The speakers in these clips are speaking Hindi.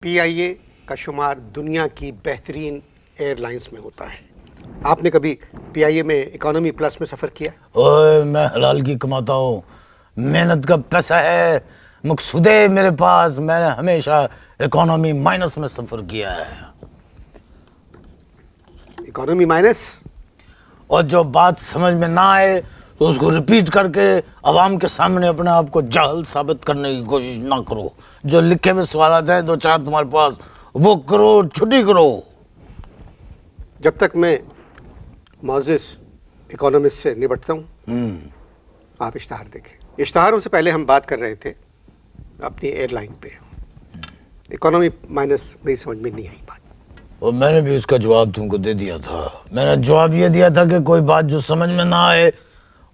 PIA का शुमार दुनिया की बेहतरीन एयरलाइंस में होता है। आपने कभी PIA में इकोनॉमी प्लस में सफ़र किया? ओए, मैं हलाल की कमाता हूँ, मेहनत का पैसा है, मकसूदे मेरे पास। मैंने हमेशा इकोनॉमी माइनस में सफ़र किया है। Economy minus? और जो बात समझ में ना आए तो उसको रिपीट करके अवाम के सामने अपने आप को जाहल साबित करने की कोशिश ना करो। जो लिखे हुए सवाल हैं दो चार तुम्हारे पास, वो करो, छुट्टी करो। जब तक मैं मोजिस इकोनॉमिस्ट से निपटता हूँ, आप इश्तहार देखें। इश्तहारों से पहले हम बात कर रहे थे अपनी एयरलाइन पे। इकोनॉमी माइनस मेरी समझ में नहीं आई बात। और मैंने भी उसका जवाब तुमको दे दिया था। मैंने जवाब ये दिया था कि कोई बात जो समझ में ना आए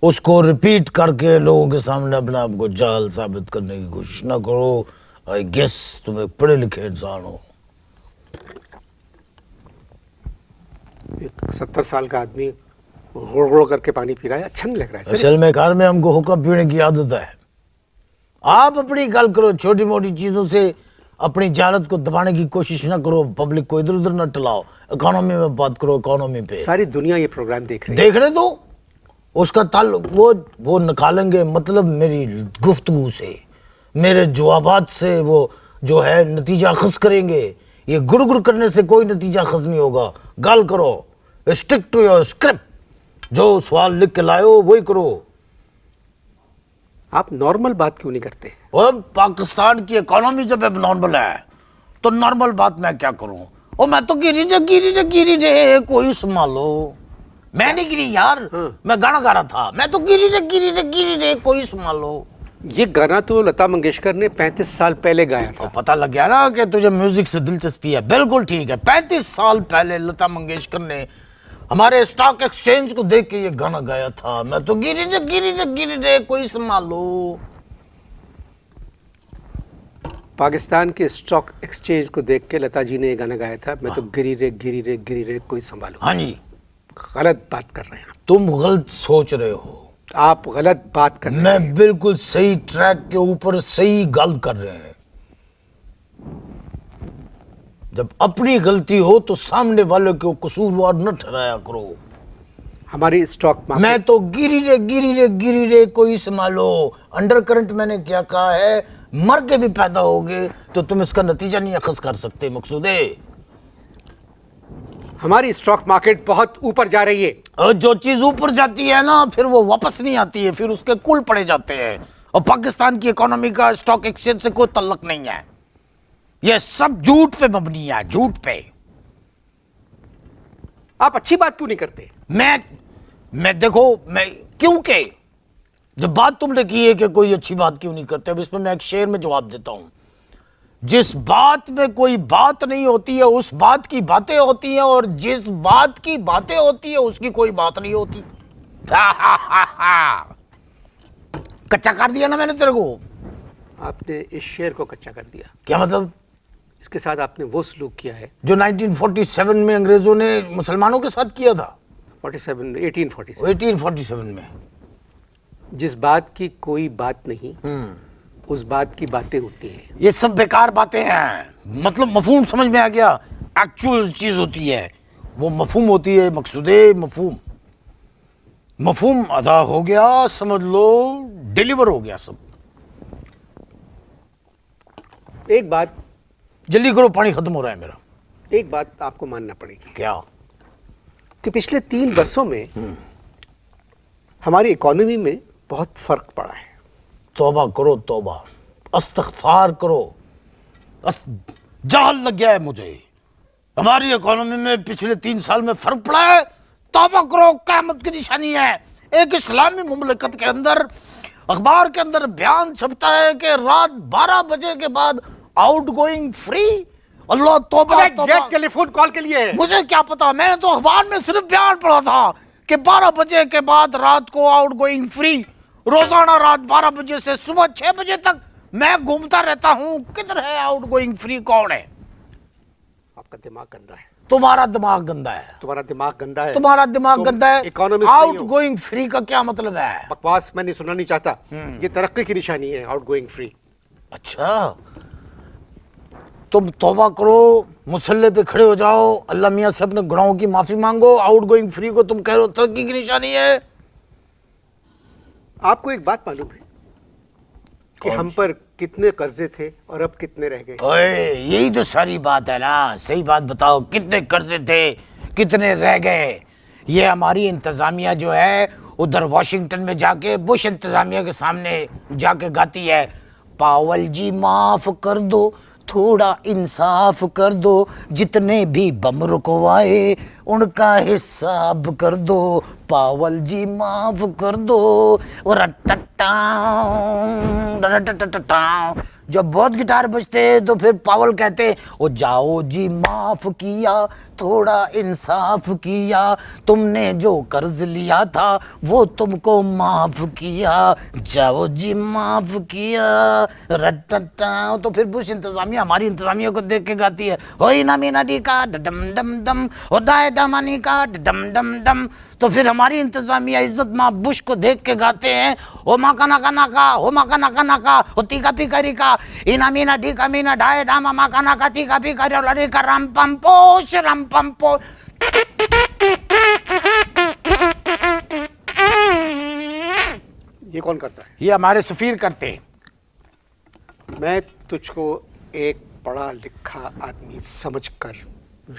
उसको रिपीट करके लोगों के सामने अपने आप को जाल साबित करने की कोशिश ना करो। आई गेस तुम एक पढ़े लिखे इंसान हो। एक 70 साल का आदमी गुड़ गुड़ करके पानी पी रहा है, अच्छा नहीं लग रहा है। असल में कार में हमको हुक्का पीने की आदत है। आप अपनी गल करो, छोटी मोटी चीजों से अपनी जालत को दबाने की कोशिश ना करो। पब्लिक को इधर उधर ना टलाओ। इकोनॉमी में बात करो, इकोनॉमी पे। सारी दुनिया ये प्रोग्राम देख रही है। देख रहे तो उसका ताल्लुक वो निकालेंगे, मतलब मेरी गुफ्तगू से, मेरे जवाबात से वो जो है नतीजा अखज़ करेंगे। ये गुड़ करने से कोई नतीजा अखज़ नहीं होगा। गल करो, स्टिक टू योर स्क्रिप्ट। जो सवाल लिख के लाओ वही करो। आप नॉर्मल बात क्यों नहीं करते? और पाकिस्तान की इकोनॉमी जब अब नॉर्मल है तो नॉर्मल बात मैं क्या करूं? और मैं तो गिरी रे कोई संभालो। मैं नहीं गिरी यार, मैं गाना गा रहा था। मैं तो गिरी रे कोई संभालो। ये गाना तो लता मंगेशकर ने 35 साल पहले गाया था। तो पता लग गया ना कि तुझे म्यूजिक से दिलचस्पी है। बिल्कुल ठीक है। 35 साल पहले लता मंगेशकर ने हमारे स्टॉक एक्सचेंज को देख के ये गाना गाया था। मैं तो गिरी रे कोई संभालो। पाकिस्तान के स्टॉक एक्सचेंज को देख के लता जी ने ये गाना गाया था। मैं तो गिरी रे कोई संभालो। हाँ जी, गलत बात कर रहे हैं तुम गलत सोच रहे हो। आप गलत बात कर रहे हैं। मैं बिल्कुल सही ट्रैक के ऊपर सही गल कर रहे हैं। जब अपनी गलती हो तो सामने वाले को कसूरवार न ठहराया करो। हमारी स्टॉक मार्केट, मैं तो गिरी रे कोई संभालो। अंडर करंट मैंने क्या कहा है, मर के भी पैदा होगे तो तुम इसका नतीजा नहीं अखज़ कर सकते। मकसूदे, हमारी स्टॉक मार्केट बहुत ऊपर जा रही है। और जो चीज ऊपर जाती है ना फिर वो वापस नहीं आती है, फिर उसके कुल पड़े जाते हैं। और पाकिस्तान की इकोनॉमी का स्टॉक एक्सचेंज से कोई तल्लुक नहीं है। ये सब झूठ पे मबनी है, झूठ पे। आप अच्छी बात क्यों नहीं करते? मैं देखो, मैं क्योंकि जब बात तुमने की है कि कोई अच्छी बात क्यों नहीं करते, अब इसमें मैं एक शेर में जवाब देता हूं। जिस बात में कोई बात नहीं होती है उस बात की बातें होती हैं, और जिस बात की बातें होती है उसकी कोई बात नहीं होती। कच्चा कर दिया ना मैंने तेरे को। आपने इस शेर को कच्चा कर दिया। क्या मतलब? इसके साथ आपने वो सलूक किया है जो 1947 में अंग्रेजों ने मुसलमानों के साथ किया था। 1847 में। जिस बात की कोई बात नहीं उस बात की बातें होती हैं। ये सब बेकार बातें हैं। मतलब मफहूम समझ में आ गया? एक्चुअल चीज होती है वो मफहूम होती है। मकसूदे मफहूम अदा हो गया, समझ लो डिलीवर हो गया सब। एक बात, जल्दी करो, पानी खत्म हो रहा है मेरा। एक बात आपको मानना पड़ेगी। क्या? कि पिछले 3 वर्षों में हमारी इकोनॉमी में बहुत फर्क पड़ा है। तौबा करो, तौबा, इस्तग़फ़ार करो। जाहल लग गया है मुझे। हमारी इकोनॉमी में पिछले 3 साल में फर्क पड़ा है। तौबा करो, क़यामत की निशानी है। एक इस्लामी मुमलिकत के अंदर अखबार के अंदर बयान छपता है कि रात 12 बजे के बाद आउट गोइंग फ्री। अल्लाह तौबा। ये टेलीफोन कॉल के लिए है। मुझे क्या पता, मैंने तो अखबार में सिर्फ बयान पढ़ा था कि 12 बजे के बाद रात को आउट गोइंग फ्री। रोजाना रात 12 बजे से सुबह 6 बजे तक मैं घूमता रहता हूं। किधर है आउट गोइंग फ्री? कौन है? आपका दिमाग गंदा है। तुम्हारा दिमाग गंदा है। तुम्हारा दिमाग गंदा है। तुम्हारा दिमाग गंदा है। इकोनॉमिस्ट आउट गोइंग फ्री का क्या मतलब है? बकवास मैं नहीं सुनना नहीं चाहता। ये तरक्की की निशानी है आउट गोइंग फ्री। अच्छा, तुम तौबा करो, मुसल्ले पे खड़े हो जाओ, अल्लाह मियाँ से अपने गुनाहों की माफी मांगो। आउट गोइंग फ्री को तुम कह रहे हो तरक्की की निशानी है। आपको एक बात मालूम है कि हम पर कितने कर्जे थे और अब कितने रह गए? ओए, यही तो सारी बात है ना। सही बात बताओ, कितने कर्जे थे, कितने रह गए? ये हमारी इंतजामिया जो है उधर वॉशिंगटन में जाके बुश इंतजामिया के सामने जाके गाती है, पावल जी माफ कर दो, थोड़ा इंसाफ कर दो, जितने भी बम रुकवाए उनका हिसाब कर दो, पावल जी माफ कर दो। और जब बहुत गिटार बजते तो फिर पावल कहते, ओ जाओ जी माफ किया, थोड़ा इंसाफ किया, तुमने जो कर्ज लिया था वो तुमको माफ किया, जाओ जी माफ किया। रटटा तो फिर बुश इंतजामिया हमारी इंतजामिया को देख के गाती है, होई ना मीना डी का डम डम डम, हो दाए डमानी का डम डम डम। तो फिर हमारी इंतजामिया इज्जत माँ बुश को देख के गाते हैं, ओ मा का नाका नाका, हो मा का नाका नाका, हो तीका पिकरी का, इना मीना डी का मीना ढाए डामा मा का नाका तीका पिकरी लड़ी का रम पम पोश रम पम पोश। ये कौन करता है? ये हमारे सफीर करते हैं। मैं तुझको एक पढ़ा लिखा आदमी समझकर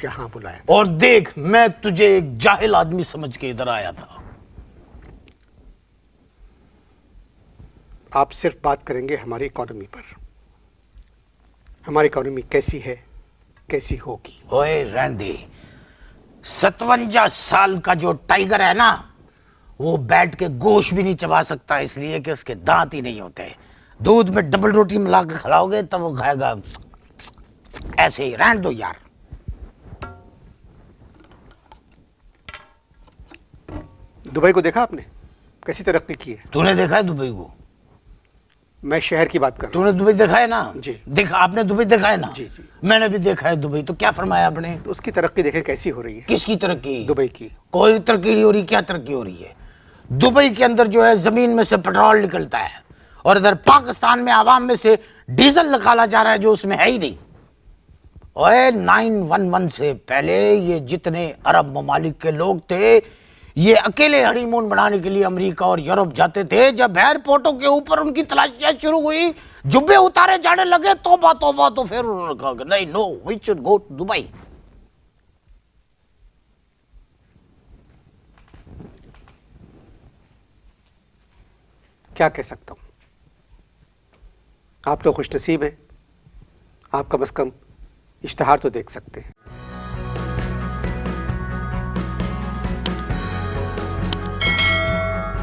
यहाँ बुलाया। और देख, मैं तुझे एक जाहिल आदमी समझ के इधर आया था। आप सिर्फ बात करेंगे हमारी इकोनॉमी पर। हमारी इकोनॉमी कैसी है, कैसी होगी? ओए रहने दे, 57 साल का जो टाइगर है ना, वो बैठ के गोश्त भी नहीं चबा सकता, इसलिए कि उसके दांत ही नहीं होते। दूध में डबल रोटी मिला के खिलाओगे तब वो खाएगा। ऐसे ही रहने दो यार। दुबई को देखा आपने कैसी तरक्की की है? तूने देखा है दुबई को? मैं शहर की बात कर रहा तूने दुबई देखा है ना? जी। देखा, आपने दुबई देखा है ना? जी, जी। मैंने भी देखा है दुबई। तो क्या फरमाया आपने? हूँ। तो उसकी तरक्की देखें कैसी हो रही है। किसकी तरक्की? दुबई की। कोई तरक्की नहीं हो रही। क्या तरक्की हो रही है? दुबई के अंदर जो है जमीन में से पेट्रोल निकलता है और इधर पाकिस्तान में आवाम में से डीजल निकाला जा रहा है जो उसमें है ही नहीं। ओए 911 से पहले ये जितने अरब ममालिक के लोग थे, ये अकेले हनीमून बनाने के लिए अमेरिका और यूरोप जाते थे। जब एयरपोर्टों के ऊपर उनकी तलाशियां शुरू हुई, जुब्बे उतारे जाने लगे, तौबा तौबा, तो फिर उन्होंने कहा कि नहीं, no, we should go to Dubai. क्या कह सकता हूं? आप लोग खुशनसीब हैं। आप कम से कम इश्तिहार तो देख सकते हैं।